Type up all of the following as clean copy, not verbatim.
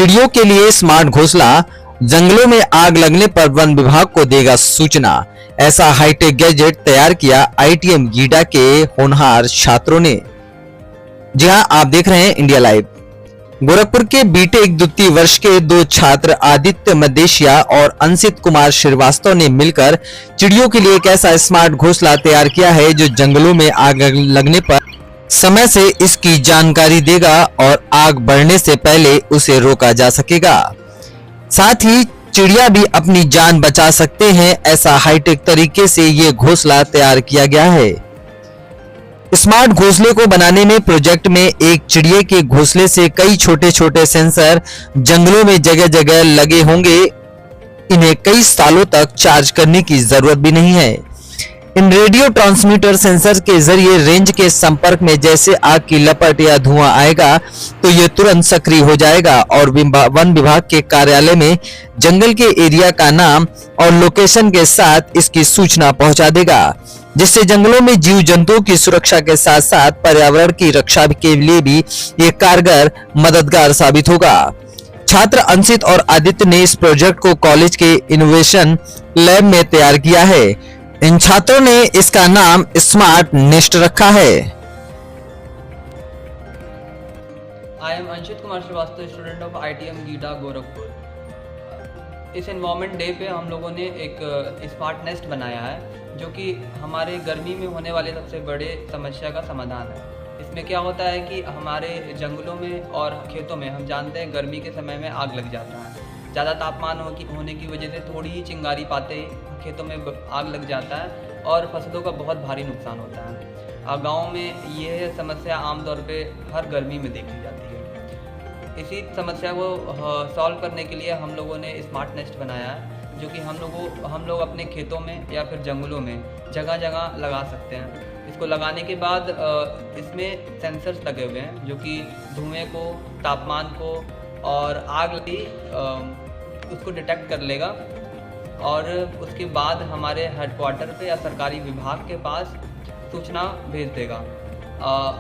चिड़ियों के लिए स्मार्ट घोंसला, जंगलों में आग लगने पर वन विभाग को देगा सूचना। ऐसा हाईटेक गैजेट तैयार किया आईटीएम गीडा के होनहार छात्रों ने। जी हां, आप देख रहे हैं इंडिया लाइव। गोरखपुर के बीटेक द्वितीय वर्ष के दो छात्र आदित्य मदेशिया और अंशित कुमार श्रीवास्तव ने मिलकर चिड़ियों के लिए एक ऐसा स्मार्ट घोंसला तैयार किया है जो जंगलों में आग लगने पर समय से इसकी जानकारी देगा और आग बढ़ने से पहले उसे रोका जा सकेगा। साथ ही चिड़िया भी अपनी जान बचा सकते हैं। ऐसा हाईटेक तरीके से ये घोंसला तैयार किया गया है। स्मार्ट घोंसले को बनाने में प्रोजेक्ट में एक चिड़िया के घोंसले से कई छोटे छोटे सेंसर जंगलों में जगह जगह लगे होंगे। इन्हें कई सालों तक चार्ज करने की जरूरत भी नहीं है। इन रेडियो ट्रांसमीटर सेंसर के जरिए रेंज के संपर्क में जैसे आग की लपट या धुआं आएगा तो ये तुरंत सक्रिय हो जाएगा और वन विभाग के कार्यालय में जंगल के एरिया का नाम और लोकेशन के साथ इसकी सूचना पहुंचा देगा, जिससे जंगलों में जीव जंतुओं की सुरक्षा के साथ साथ पर्यावरण की रक्षा के लिए भी ये कारगर मददगार साबित होगा। छात्र अंशित और आदित्य ने इस प्रोजेक्ट को कॉलेज के इनोवेशन लैब में तैयार किया है। इन छात्रों ने इसका नाम स्मार्ट नेस्ट रखा है। I am Anshit Kumar Srivastava, student of ITM Gida Gorakhpur. इस एनवायरमेंट डे पे हम लोगों ने एक स्मार्ट नेस्ट बनाया है जो कि हमारे गर्मी में होने वाले सबसे बड़े समस्या का समाधान है। इसमें क्या होता है कि हमारे जंगलों में और खेतों में हम जानते हैं गर्मी के समय में आग लग जाता है। ज़्यादा तापमान होने की वजह से थोड़ी ही चिंगारी पाते ही खेतों में आग लग जाता है और फसलों का बहुत भारी नुकसान होता है। गाँव में यह समस्या आमतौर पे हर गर्मी में देखी जाती है। इसी समस्या को सॉल्व करने के लिए हम लोगों ने स्मार्ट नेस्ट बनाया है जो कि हम लोग अपने खेतों में या फिर जंगलों में जगह जगह लगा सकते हैं। इसको लगाने के बाद इसमें सेंसर्स लगे हुए हैं जो कि धुएं को, तापमान को और आग लगी उसको डिटेक्ट कर लेगा और उसके बाद हमारे हेडक्वार्टर पे या सरकारी विभाग के पास सूचना भेज देगा।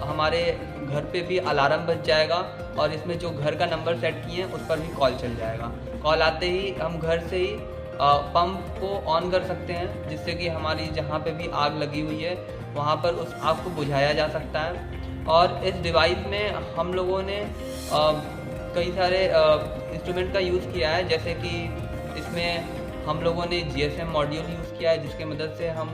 हमारे घर पे भी अलार्म बज जाएगा और इसमें जो घर का नंबर सेट किए हैं उस पर भी कॉल चल जाएगा। कॉल आते ही हम घर से ही पंप को ऑन कर सकते हैं जिससे कि हमारी जहाँ पे भी आग लगी हुई है वहाँ पर उस आग को बुझाया जा सकता है। और इस डिवाइस में हम लोगों ने कई सारे इंस्ट्रूमेंट का यूज़ किया है, जैसे कि इसमें हम लोगों ने GSM मॉड्यूल यूज़ किया है जिसकी मदद से हम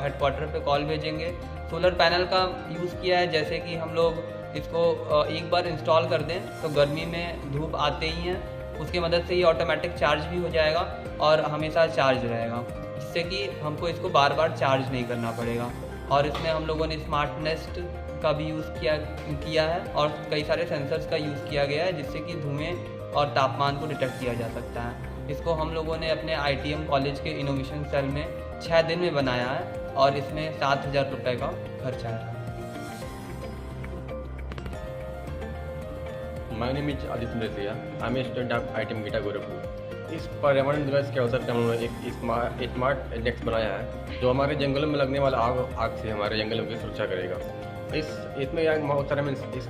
हेडक्वार्टर पे कॉल भेजेंगे। सोलर पैनल का यूज़ किया है, जैसे कि हम लोग इसको एक बार इंस्टॉल कर दें तो गर्मी में धूप आते ही हैं उसकी मदद से ये ऑटोमेटिक चार्ज भी हो जाएगा और हमेशा चार्ज रहेगा, जिससे कि हमको इसको बार बार चार्ज नहीं करना पड़ेगा। और इसमें हम लोगों ने स्मार्ट नेस्ट का भी यूज़ किया है और कई सारे सेंसर्स का यूज़ किया गया है जिससे कि धुएं और तापमान को डिटेक्ट किया जा सकता है। इसको हम लोगों ने अपने ITM कॉलेज के इनोवेशन सेल में 6 दिन में बनाया है और इसमें 7,000 रुपये का खर्चा है। My name is Aditya Mdesia. I am a student of ITM Gida Gorakhpur. इस पर्यावरण दिवस के अवसर पर हम लोगों ने एक स्मार्ट नेक्स्ट बनाया है जो हमारे जंगलों में लगने वाला आग से हमारे जंगलों की सुरक्षा करेगा। इसमें बहुत सारे इस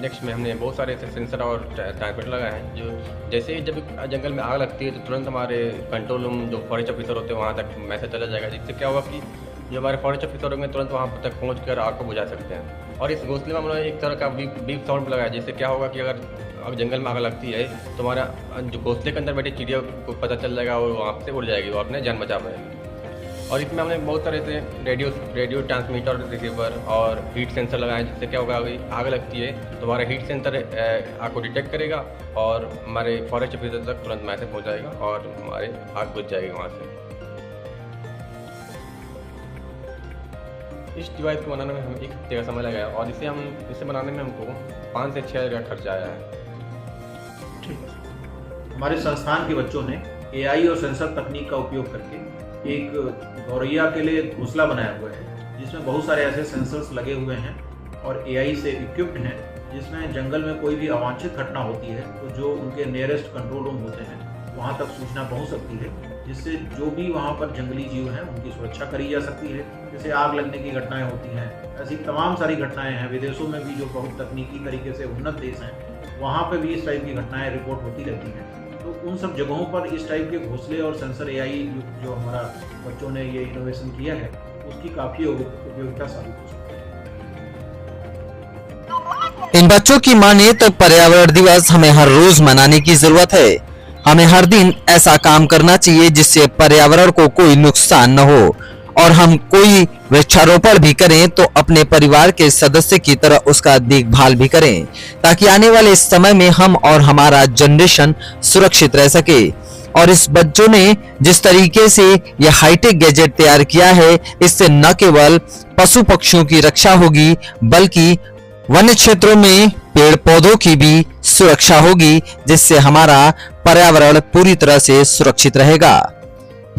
नेक्स्ट में हमने बहुत सारे ऐसे सेंसर और ट्रांसमीटर लगाए हैं जो जैसे ही जब जंगल में आग लगती है तो तुरंत हमारे कंट्रोल रूम जो फॉरेस्ट ऑफिसर होते हैं वहाँ तक मैसेज चला जाएगा, जिससे क्या होगा कि जो हमारे फॉरेस्ट ऑफिसर होंगे तुरंत वहाँ तक पहुँच कर आग को बुझा सकते हैं। और इस घोंसले में हमने एक तरह का बीप साउंड लगाया, जिससे क्या होगा कि अगर जंगल में आग लगती है तो हमारा जो घोंसले के अंदर बैठे चिड़िया को पता चल जाएगा और वहाँ से उड़ जाएगी, वो अपने जान बचा पाएगी। और इसमें हमने बहुत सारे से रेडियो ट्रांसमीटर, रिसीवर और हीट सेंसर लगाए, जिससे क्या होगा अभी आग लगती है तो हमारा हीट सेंसर आग को डिटेक्ट करेगा और हमारे फॉरेस्ट ऑफिसर तक तुरंत मैसेज पहुँच जाएगा और हमारे आग बुझ जाएगी वहाँ से। इस डिवाइस को बनाने में हमें 1 हफ्ते का समय लगाया और इसे बनाने में हमको 5 से 6 हज़ार का खर्चा आया है। हमारे संस्थान के बच्चों ने AI और सेंसर तकनीक का उपयोग करके एक गौरैया के लिए घोंसला बनाया हुआ है जिसमें बहुत सारे ऐसे सेंसर्स लगे हुए हैं और AI से इक्विप्ड हैं, जिसमें जंगल में कोई भी अवांछित घटना होती है तो जो उनके नियरेस्ट कंट्रोल रूम होते हैं वहाँ तक सूचना पहुँच सकती है, जिससे जो भी वहाँ पर जंगली जीव हैं उनकी सुरक्षा करी जा सकती है। जैसे आग लगने की घटनाएं होती हैं, ऐसी तमाम सारी घटनाएं हैं। विदेशों में भी जो बहुत तकनीकी तरीके से उन्नत देश हैं वहाँ पे भी इस टाइप की घटनाएं रिपोर्ट होती रहती हैं। तो उन सब जगहों पर इस टाइप के घोंसले और सेंसर एआई जो हमारा बच्चों ने ये इनोवेशन किया है उसकी काफ़ी उपयोगिता साबित हो सकती है। इन बच्चों की माने तो पर्यावरण दिवस हमें हर रोज मनाने की जरूरत है। हमें हर दिन ऐसा काम करना चाहिए जिससे पर्यावरण को कोई नुकसान न हो, और हम कोई वृक्षारोपण भी करें तो अपने परिवार के सदस्य की तरह उसका देखभाल भी करें, ताकि आने वाले समय में हम और हमारा जनरेशन सुरक्षित रह सके। और इस बच्चों ने जिस तरीके से यह हाईटेक गैजेट तैयार किया है, इससे न केवल पशु पक्षियों की रक्षा होगी बल्कि वन्य क्षेत्रों में पेड़ पौधों की भी सुरक्षा होगी, जिससे हमारा पर्यावरण पूरी तरह से सुरक्षित रहेगा।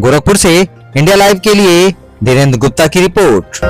गोरखपुर से इंडिया लाइव के लिए धीरेन्द्र गुप्ता की रिपोर्ट।